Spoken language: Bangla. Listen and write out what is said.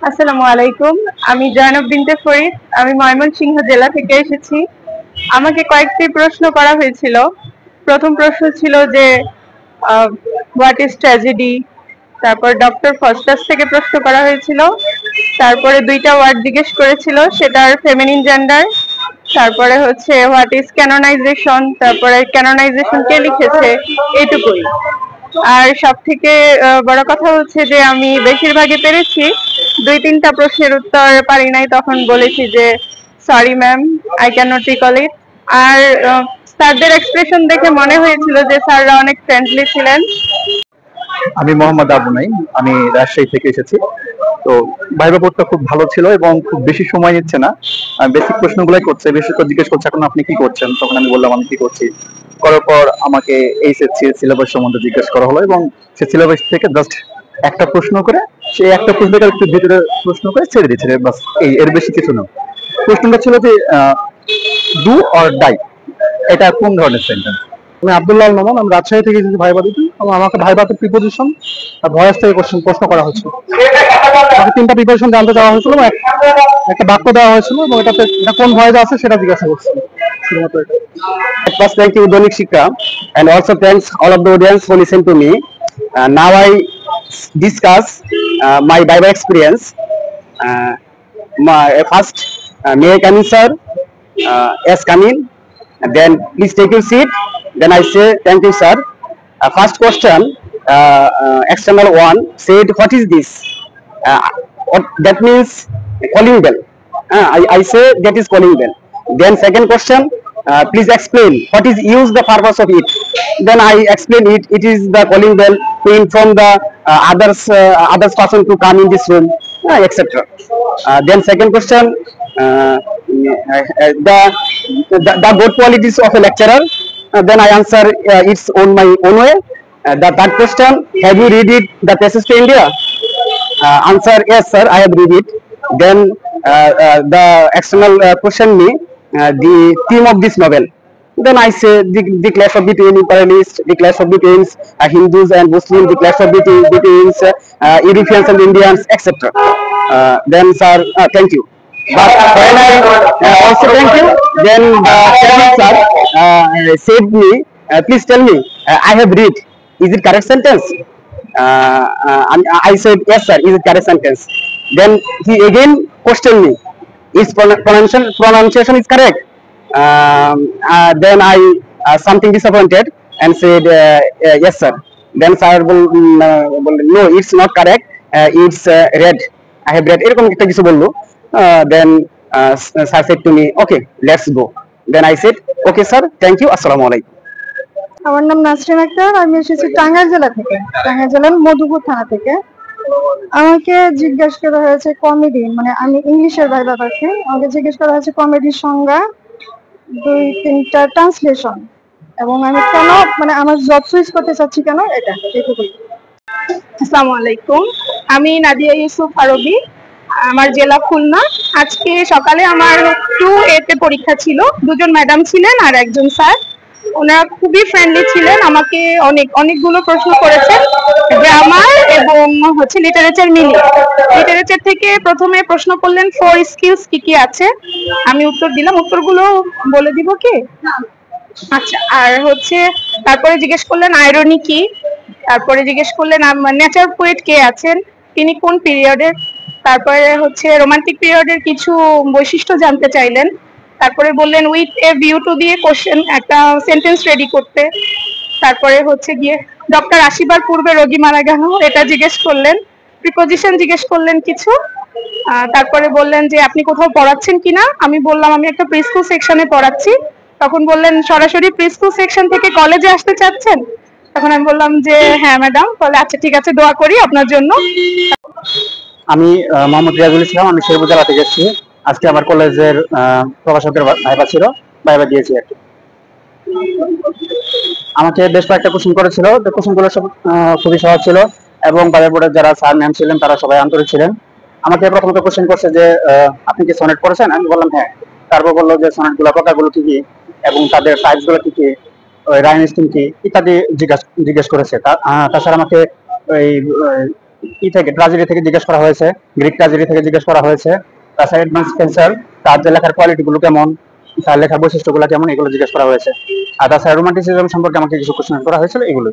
আসসালামু আলাইকুম। আমি জয়নব বিনতে ফরিদ। আমি ময়মনসিংহ জেলা থেকে এসেছি। আমাকে কয়েকটি প্রশ্ন করা হয়েছিল। প্রথম প্রশ্ন ছিল যে হোয়াট ইজ ট্র্যাজেডি। তারপর ডক্টর ফস্টাস থেকে প্রশ্ন করা হয়েছিল। তারপরে দুইটা ওয়ার্ড জিজ্ঞেস করেছিল, সেটার ফেমিনিন জেন্ডার। তারপরে হচ্ছে হোয়াট ইজ ক্যানোনাইজেশন, তারপরে ক্যানোনাইজেশন কে লিখেছে, এইটুকুই। আর সব থেকে বড় কথা হচ্ছে যে আমি বেশিরভাগই পেরেছি। দুই তিনটা প্রশ্নের উত্তর পারি নাই, তখন বলেছি যে sorry ma'am, I can not recall it. আর স্যারদের এক্সপ্রেশন দেখে মনে হয়েছিল যে স্যাররা অনেক ফ্রেন্ডলি ছিলেন। আমি মোহাম্মদ আবু নাইম, আমি রাজশাহী থেকে এসেছি। তো ভাইবা বোর্ডটা খুব ভালো ছিল এবং খুব বেশি সময় নিচ্ছে না। বেসিক প্রশ্নগুলাই করছে, বেশি তো জিজ্ঞেস করছে এখন আপনি কি করছেন, তখন আমি বললাম আমি কি করছি। করার পর আমাকে এইচএসসি সিলেবাস সম্বন্ধে জিজ্ঞেস করা হলো এবং সে সিলেবাস থেকে জাস্ট একটা প্রশ্ন করে, সে একটা প্রশ্নটা একটু ভিতরে প্রশ্ন করে ছেড়ে দিচ্ছে, বাস এই, এর বেশি কিছু না। প্রশ্নটা ছিল যে ডু অর ডাই, এটা কোন ধরনের সেন্টেন্স। আমি আব্দুল্লাহ নোমান, আমি রাজশাহী থেকে এসেছি ভাইবা দিতে। এবং আমাকে ভাইবাতে প্রিপোজিশন আর ভয়েস থেকে প্রশ্ন করা হয়েছিল। আমাকে তিনটা প্রিপারেশন জানতে চাওয়া হয়েছিল এবং একটা বাক্য দেওয়া হয়েছিল এবং এটা কোন ভয়েসে আছে সেটা জিজ্ঞাসা করছিল শুধুমাত্র এটা। First, thank you, Donik Shikha, and also thanks all of the audience who listen to me. Now I discuss my Bible experience. My first, may I come in, sir? Yes, come in. Then please take your seat. Then I say thank you, sir. First question, external one said, what is this? That means calling bell. I say that is calling bell. Then second question, please explain what is use the purpose of it. Then I explain it. It is the calling bell to inform the others person to come in this room, etc. Then second question, the good qualities of a lecturer. Then I answer it's on my own way. The third question, have you read it, the Thesis to India? Answer, yes sir, I have read it. Then the external question me the theme of this novel. Then I say the clash of between imperialists, the clash of between Hindus and Muslims, the clash of between Europeans and Indians, etc. Then sir, thank you. But when I also thank you, then sir said me, please tell me, I have read, is it correct sentence? I said yes sir, is it correct sentence? Then he again questioned me, is pronunciation is correct? Then I something disappointed and said yes sir. Then sir no, it's not correct, it's read, I have read, এরকম একটা কিছু বললো। Then sir said to me, okay, let's go. Then I said okay sir, thank you, assalamu alaikum. আমার নাম নাসরিন আক্তার। আমি এসেছি টাঙ্গাইল জেলা থেকে, টাঙ্গাইল জেলার মধুপুর থানা থেকে। আমাকে জিজ্ঞাসা করা হয়েছে কমেডি, মানে আমি ইংলিশের ভাইবা পাচ্ছি। আমাকে জিজ্ঞেস করা হয়েছে কমেডির সংজ্ঞা, দুই তিনটা ট্রান্সলেশন, এবং আমি কেন, মানে আমার জব সুইচ করতে চাচ্ছি কেন, এটা এইটুকুই। আসসালামু আলাইকুম, আমি নাদিয়া ইউসুফ আরবি, আমার জেলা খুলনা। আজকে সকালে আমার 2A তে পরীক্ষা ছিল। দুজন ম্যাডাম ছিলেন আর একজন স্যার। ওনারা খুবই ফ্রেন্ডলি ছিলেন, আমাকে অনেকগুলো প্রশ্ন করেছেন গ্রামার এবং হচ্ছে লিটারেচার মিলিয়ে। লিটারেচার থেকে প্রথমে প্রশ্ন করলেন 4 স্কিলস কি কি আছে, আমি উত্তর দিলাম। উত্তরগুলো বলে দিব কি? আচ্ছা। আর হচ্ছে তারপরে জিজ্ঞেস করলেন আইরনি কি, তারপরে জিজ্ঞেস করলেন নেচার পোয়েট কে আছেন, তিনি কোন পিরিয়ডের, তারপরে হচ্ছে রোমান্টিক পিরিয়ডের কিছু বৈশিষ্ট্য জানতে চাইলেন। তারপরে বললেন উইথ এ ভিউ টু দিয়ে কোশ্চেন একটা সেন্টেন্স রেডি করতে। তারপরে হচ্ছে গিয়ে ডক্টর আসিবার পূর্বে রোগী মারা গেল, এটা জিজ্ঞেস করলেন। প্রিপোজিশন জিজ্ঞেস করলেন কিছু। তারপরে বললেন যে আপনি কোথাও পড়াচ্ছেন কিনা, আমি বললাম আমি একটা প্রি স্কুল সেকশনে পড়াচ্ছি। তখন বললেন সরাসরি প্রি স্কুল সেকশন থেকে কলেজে আসতে চাচ্ছেন? তখন আমি বললাম যে হ্যাঁ ম্যাডাম। বলে আচ্ছা ঠিক আছে, দোয়া করি আপনার জন্য। আমি মোহাম্মদ রিয়াজুল ইসলাম, আমি শেরপুর জেলা থেকে এসেছি। আজকে আমার কলেজের প্রভাষকের ভাইবা ছিল, ভাইবা দিয়েছি আর কি। আমাকে বেশ কয়েকটা কোশ্চেন করেছিল, তো কোশ্চেনগুলো সব খুবই সহজ ছিল এবং বাইরের বোর্ডের যারা স্যার ম্যাম ছিলেন তারা সবাই আন্তরিক ছিলেন। আমাকে প্রথমত কোশ্চেন করছে যে আপনি কি সনেট পড়েছেন, আমি বললাম হ্যাঁ। তারপর বললো যে সনেটগুলো প্রকারগুলো কি কি এবং তাদের টাইপসগুলো কি কি, রাইম স্কিম কি ইত্যাদি জিজ্ঞেস করেছে। তাছাড়া আমাকে ওই ট্রাজেডি থেকে জিজ্ঞেস করা হয়েছে, গ্রিক ট্রাজেডি থেকে জিজ্ঞেস করা হয়েছে। তাছাড়া এডমান্স স্পেন্সার তার যে লেখার কোয়ালিটি গুলো কেমন, তার লেখার বৈশিষ্ট্যগুলো কেমন, এগুলো জিজ্ঞেস করা হয়েছে। আর তাছাড়া রোমান্টিসিজম সম্পর্কে আমাকে কিছু কোশ্চেন করা হয়েছিল, এগুলো।